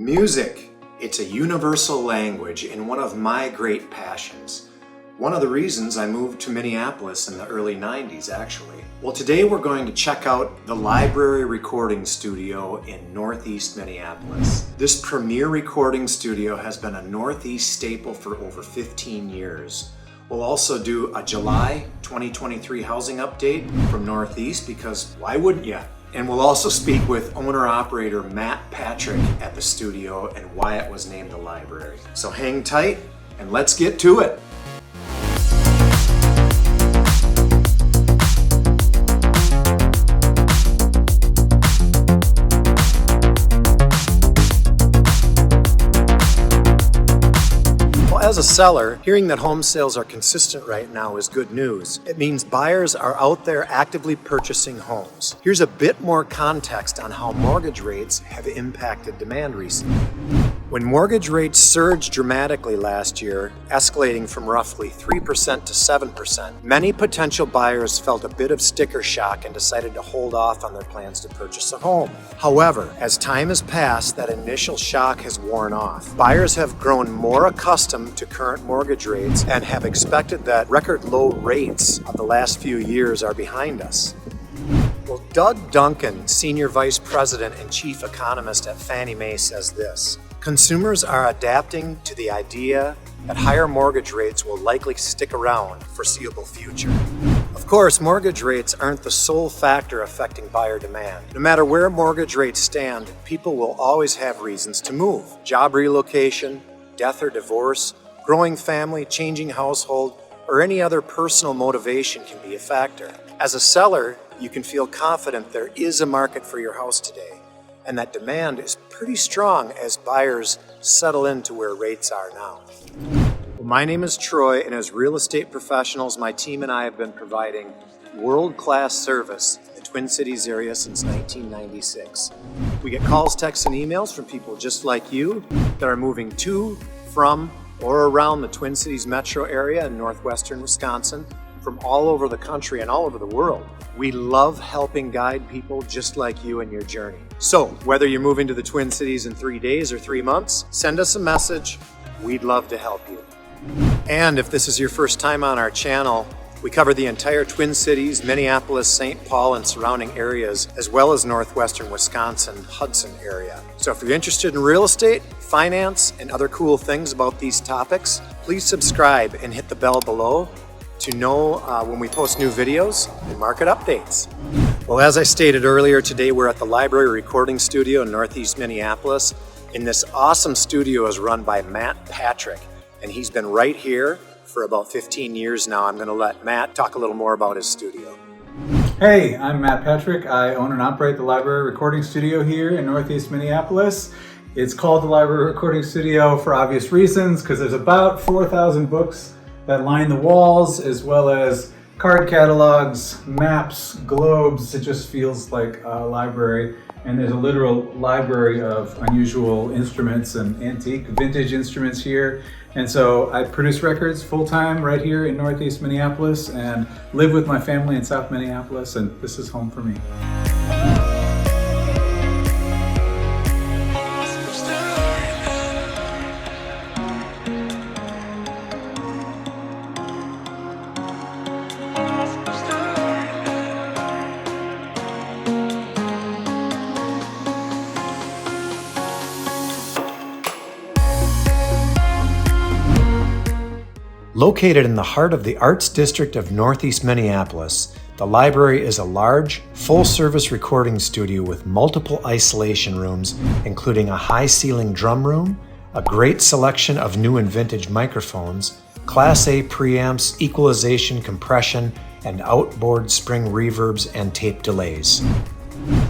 Music. It's a universal language and one of my great passions. One of the reasons I moved to Minneapolis in the early 90s, actually. Well, today we're going to check out the Library Recording Studio in Northeast Minneapolis. This premier recording studio has been a Northeast staple for over 15 years. We'll also do a July 2023 housing update from Northeast because why wouldn't you? And we'll also speak with owner-operator Matt Patrick at the studio and why it was named the library. So hang tight and let's get to it. As a seller, hearing that home sales are consistent right now is good news. It means buyers are out there actively purchasing homes. Here's a bit more context on how mortgage rates have impacted demand recently. When mortgage rates surged dramatically last year, escalating from roughly 3% to 7%, many potential buyers felt a bit of sticker shock and decided to hold off on their plans to purchase a home. However, as time has passed, that initial shock has worn off. Buyers have grown more accustomed to current mortgage rates and have expected that record low rates of the last few years are behind us. Well, Doug Duncan, Senior Vice President and Chief Economist at Fannie Mae, says this: consumers are adapting to the idea that higher mortgage rates will likely stick around for the foreseeable future. Of course, mortgage rates aren't the sole factor affecting buyer demand. No matter where mortgage rates stand, people will always have reasons to move. Job relocation, death or divorce, growing family, changing household, or any other personal motivation can be a factor. As a seller, you can feel confident there is a market for your house today, and that demand is pretty strong as buyers settle into where rates are now. Well, my name is Troy, and as real estate professionals, my team and I have been providing world-class service in the Twin Cities area since 1996. We get calls, texts, and emails from people just like you that are moving to, from, or around the Twin Cities metro area in northwestern Wisconsin, from all over the country and all over the world. We love helping guide people just like you in your journey. So, whether you're moving to the Twin Cities in 3 days or 3 months, send us a message. We'd love to help you. And if this is your first time on our channel, we cover the entire Twin Cities, Minneapolis, St. Paul, and surrounding areas, as well as northwestern Wisconsin, Hudson area. So if you're interested in real estate, finance, and other cool things about these topics, please subscribe and hit the bell below to know when we post new videos and market updates. Well, as I stated earlier, today we're at the Library Recording Studio in Northeast Minneapolis, and this awesome studio is run by Matt Patrick, and he's been right here for about 15 years now. I'm going to let Matt talk a little more about his studio. Hey, I'm Matt Patrick. I own and operate the Library Recording Studio here in Northeast Minneapolis. It's called the Library Recording Studio for obvious reasons, because there's about 4,000 books that line the walls, as well as card catalogs, maps, globes. It just feels like a library. And there's a literal library of unusual instruments and antique vintage instruments here. And so I produce records full-time right here in Northeast Minneapolis and live with my family in South Minneapolis, and this is home for me. Located in the heart of the Arts District of Northeast Minneapolis, the library is a large, full-service recording studio with multiple isolation rooms, including a high-ceiling drum room, a great selection of new and vintage microphones, Class A preamps, equalization, compression, and outboard spring reverbs and tape delays.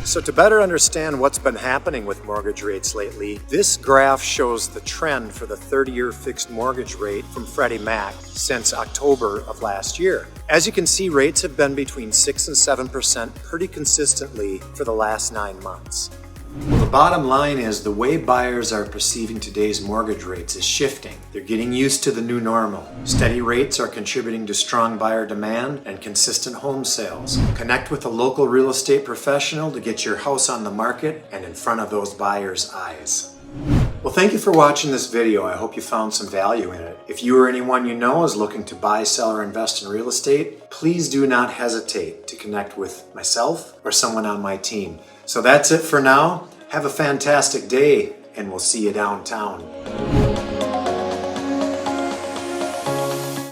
So to better understand what's been happening with mortgage rates lately, this graph shows the trend for the 30-year fixed mortgage rate from Freddie Mac since October of last year. As you can see, rates have been between 6 and 7% pretty consistently for the last 9 months. Well, the bottom line is the way buyers are perceiving today's mortgage rates is shifting. They're getting used to the new normal. Steady rates are contributing to strong buyer demand and consistent home sales. Connect with a local real estate professional to get your house on the market and in front of those buyers' eyes. Well, thank you for watching this video. I hope you found some value in it. If you or anyone you know is looking to buy, sell, or invest in real estate, please do not hesitate to connect with myself or someone on my team. So that's it for now. Have a fantastic day, and we'll see you downtown.